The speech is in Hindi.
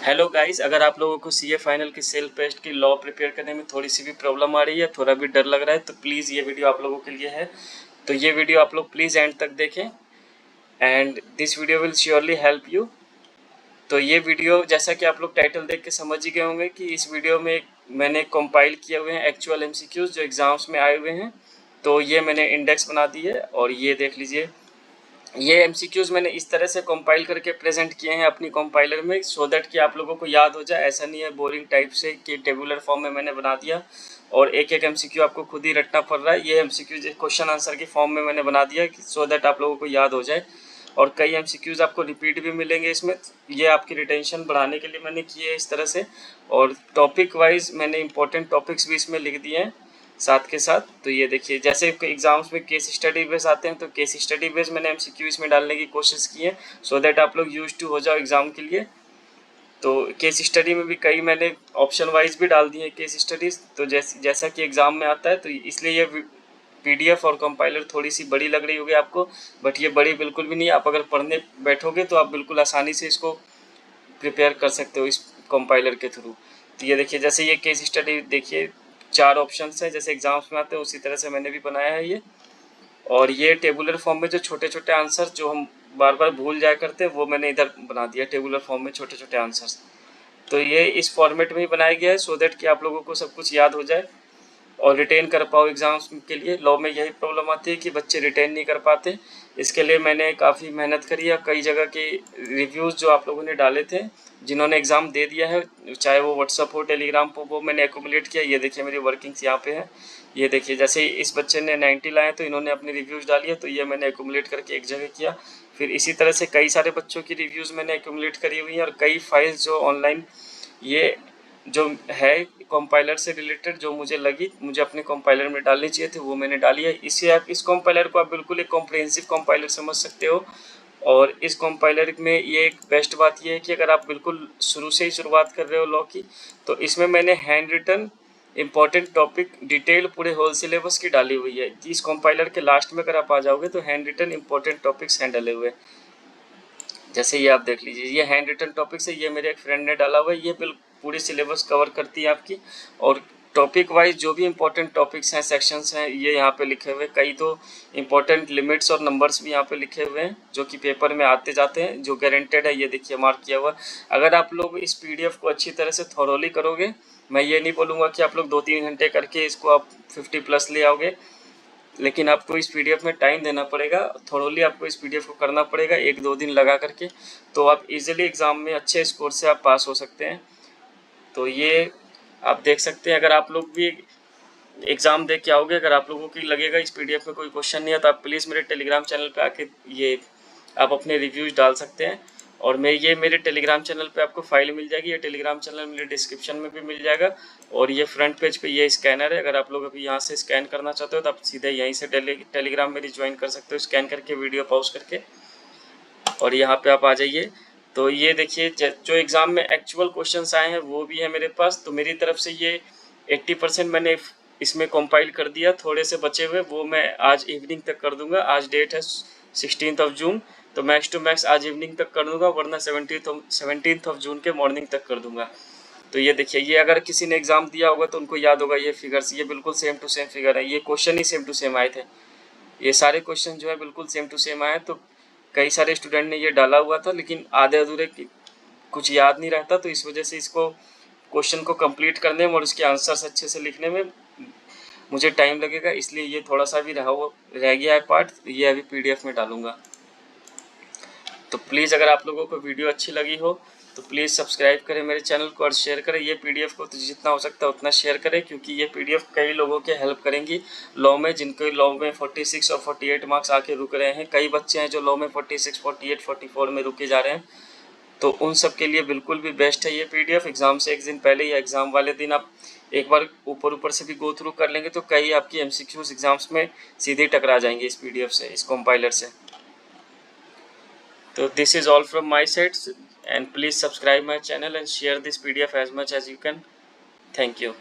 हेलो गाइस, अगर आप लोगों को सीए फाइनल की सेल्फ टेस्ट की लॉ प्रिपेयर करने में थोड़ी सी भी प्रॉब्लम आ रही है, थोड़ा भी डर लग रहा है, तो प्लीज़ ये वीडियो आप लोगों के लिए है। तो ये वीडियो आप लोग प्लीज़ एंड तक देखें and this video will surely help you. तो ये वीडियो जैसा कि आप लोग टाइटल देख के समझ ही गए होंगे कि इस वीडियो में मैंने कंपाइल किए हुए हैं एक्चुअल एमसीक्यूज जो एग्ज़ाम्स में आए हुए हैं। तो ये मैंने इंडेक्स बना दी है और ये देख लीजिए, ये एमसीक्यूज मैंने इस तरह से कंपाइल करके प्रेजेंट किए हैं अपनी कंपाइलर में, सो दैट कि आप लोगों को याद हो जाए। ऐसा नहीं है बोरिंग टाइप से कि टेबुलर फॉर्म में मैंने बना दिया और एक एक एमसीक्यू आपको खुद ही रटना पड़ रहा है। ये एमसीक्यूज क्वेश्चन आंसर के फॉर्म में मैंने बना दिया सो दैट आप लोगों को याद हो जाए। और कई एमसीक्यूज आपको रिपीट भी मिलेंगे इसमें, ये आपकी रिटेंशन बढ़ाने के लिए मैंने किए इस तरह से। और टॉपिक वाइज मैंने इंपॉर्टेंट टॉपिक्स भी इसमें लिख दिए हैं साथ के साथ। तो ये देखिए, जैसे एग्जाम्स में केस स्टडी बेस आते हैं तो केस स्टडी बेस मैंने एमसीक्यू इसमें डालने की कोशिश की है सो दैट आप लोग यूज टू हो जाओ एग्जाम के लिए। तो केस स्टडी में भी कई मैंने ऑप्शन वाइज भी डाल दिए हैं केस स्टडीज, तो जैसा कि एग्जाम में आता है, तो इसलिए ये पीडीएफ और कंपाइलर थोड़ी सी बड़ी लग रही होगी आपको, बट ये बड़ी बिल्कुल भी नहीं है। आप अगर पढ़ने बैठोगे तो आप बिल्कुल आसानी से इसको प्रिपेयर कर सकते हो इस कंपाइलर के थ्रू। तो ये देखिए, जैसे ये केस स्टडी देखिए, 4 ऑप्शंस हैं जैसे एग्जाम्स में आते हैं उसी तरह से मैंने भी बनाया है ये। और ये टेबुलर फॉर्म में जो छोटे छोटे आंसर जो हम बार बार भूल जाया करते हैं वो मैंने इधर बना दिया टेबुलर फॉर्म में छोटे छोटे आंसर्स। तो ये इस फॉर्मेट में ही बनाया गया है सो दैट कि आप लोगों को सब कुछ याद हो जाए और रिटेन कर पाओ एग्जाम्स के लिए। लॉ में यही प्रॉब्लम आती है कि बच्चे रिटेन नहीं कर पाते। इसके लिए मैंने काफ़ी मेहनत करी है, कई जगह के रिव्यूज़ जो आप लोगों ने डाले थे जिन्होंने एग्ज़ाम दे दिया है, चाहे वो व्हाट्सअप हो टेलीग्राम पर, वो मैंने एक्यूमुलेट किया। ये देखिए मेरी वर्किंग्स यहाँ पे है। ये देखिए, जैसे इस बच्चे ने 90 लाए तो इन्होंने अपने रिव्यूज़ डाली है, तो ये मैंने एक्यूमुलेट करके एक जगह किया। फिर इसी तरह से कई सारे बच्चों की रिव्यूज़ मैंने एक्यूमुलेट करी हुई हैं और कई फाइल्स जो ऑनलाइन ये जो है कंपाइलर से रिलेटेड जो मुझे अपने कंपाइलर में डालनी चाहिए थे वो मैंने डाली है। इससे आप इस कंपाइलर को आप बिल्कुल एक कॉम्प्रिहेंसिव कंपाइलर समझ सकते हो। और इस कंपाइलर में ये एक बेस्ट बात ये है कि अगर आप बिल्कुल शुरू से ही शुरुआत कर रहे हो लॉ की, तो इसमें मैंने handwritten important topic detail पूरे होल सिलेबस की डाली हुई है। इस कंपाइलर के लास्ट में अगर आप आ जाओगे तो हैंड रिटन इंपॉर्टेंट टॉपिक्स हैं डले हुए। जैसे ये आप देख लीजिए, ये हैंड रिटन टॉपिक्स है, ये मेरे एक फ्रेंड ने डाला हुआ है। ये पूरी सिलेबस कवर करती है आपकी। और टॉपिक वाइज जो भी इंपॉर्टेंट टॉपिक्स हैं, सेक्शंस हैं, ये यहाँ पे लिखे हुए। कई तो इंपॉर्टेंट लिमिट्स और नंबर्स भी यहाँ पे लिखे हुए हैं जो कि पेपर में आते जाते हैं, जो गारंटेड है। ये देखिए मार्क किया हुआ। अगर आप लोग इस पीडीएफ को अच्छी तरह से थॉरोली करोगे, मैं ये नहीं बोलूँगा कि आप लोग 2-3 घंटे करके इसको आप 50+ ले आओगे, लेकिन आपको इस पीडीएफ में टाइम देना पड़ेगा। थोड़ोली आपको इस पीडीएफ को करना पड़ेगा 1-2 दिन लगा करके, तो आप इजीली एग्ज़ाम में अच्छे स्कोर से आप पास हो सकते हैं। तो ये आप देख सकते हैं। अगर आप लोग भी एग्ज़ाम दे के आओगे, अगर आप लोगों की लगेगा इस पीडीएफ में कोई क्वेश्चन नहीं है, तो आप प्लीज़ मेरे टेलीग्राम चैनल पे आके ये आप अपने रिव्यूज़ डाल सकते हैं। और मेरे टेलीग्राम चैनल पे आपको फाइल मिल जाएगी। ये टेलीग्राम चैनल मेरे डिस्क्रिप्शन में भी मिल जाएगा। और ये फ्रंट पेज पे ये स्कैनर है, अगर आप लोग अभी यहाँ से स्कैन करना चाहते हो तो आप सीधे यहीं से टेलीग्राम मेरी ज्वाइन कर सकते हो, स्कैन करके वीडियो पॉज करके, और यहाँ पे आप आ जाइए। तो ये देखिए, जो एग्ज़ाम में एक्चुअल क्वेश्चंस आए हैं वो भी है मेरे पास। तो मेरी तरफ से ये 80% मैंने इसमें कंपाइल कर दिया। थोड़े से बचे हुए वो मैं आज इवनिंग तक कर दूंगा। आज डेट है 16 जून, तो मैक्स टू मैक्स आज इवनिंग तक कर दूंगा, वरना 17 जून के मॉर्निंग तक कर दूंगा। तो ये देखिए, ये अगर किसी ने एग्ज़ाम दिया होगा तो उनको याद होगा ये फिगर्स, ये बिल्कुल सेम टू सेम फिगर है। ये क्वेश्चन ही सेम टू सेम आए थे, ये सारे क्वेश्चन जो है बिल्कुल सेम टू सेम आए। तो कई सारे स्टूडेंट ने ये डाला हुआ था, लेकिन आधे अधूरे कुछ याद नहीं रहता, तो इस वजह से इसको क्वेश्चन को कंप्लीट करने में और उसके आंसर्स अच्छे से लिखने में मुझे टाइम लगेगा। इसलिए ये थोड़ा सा भी रह गया है पार्ट, ये अभी पीडीएफ में डालूंगा। तो प्लीज़ अगर आप लोगों को वीडियो अच्छी लगी हो तो प्लीज़ सब्सक्राइब करें मेरे चैनल को और शेयर करें। ये पीडीएफ को तो जितना हो सकता है उतना शेयर करें, क्योंकि ये पीडीएफ कई लोगों के हेल्प करेंगी लॉ में, जिनको लॉ में 46 और 48 मार्क्स आके रुक रहे हैं। कई बच्चे हैं जो लॉ में 46, 48, 44 में रुके जा रहे हैं। तो उन सब के लिए बिल्कुल भी बेस्ट है ये पीडीएफ। एग्ज़ाम से एक दिन पहले या एग्ज़ाम वाले दिन आप एक बार ऊपर से भी गो थ्रू कर लेंगे तो कई आपकी एमसीक्यूज एग्जाम्स में सीधे टकरा जाएंगे इस पीडीएफ से, इस कंपाइलर से। So this is all from my side, and please subscribe my channel and share this PDF as much as you can. Thank you.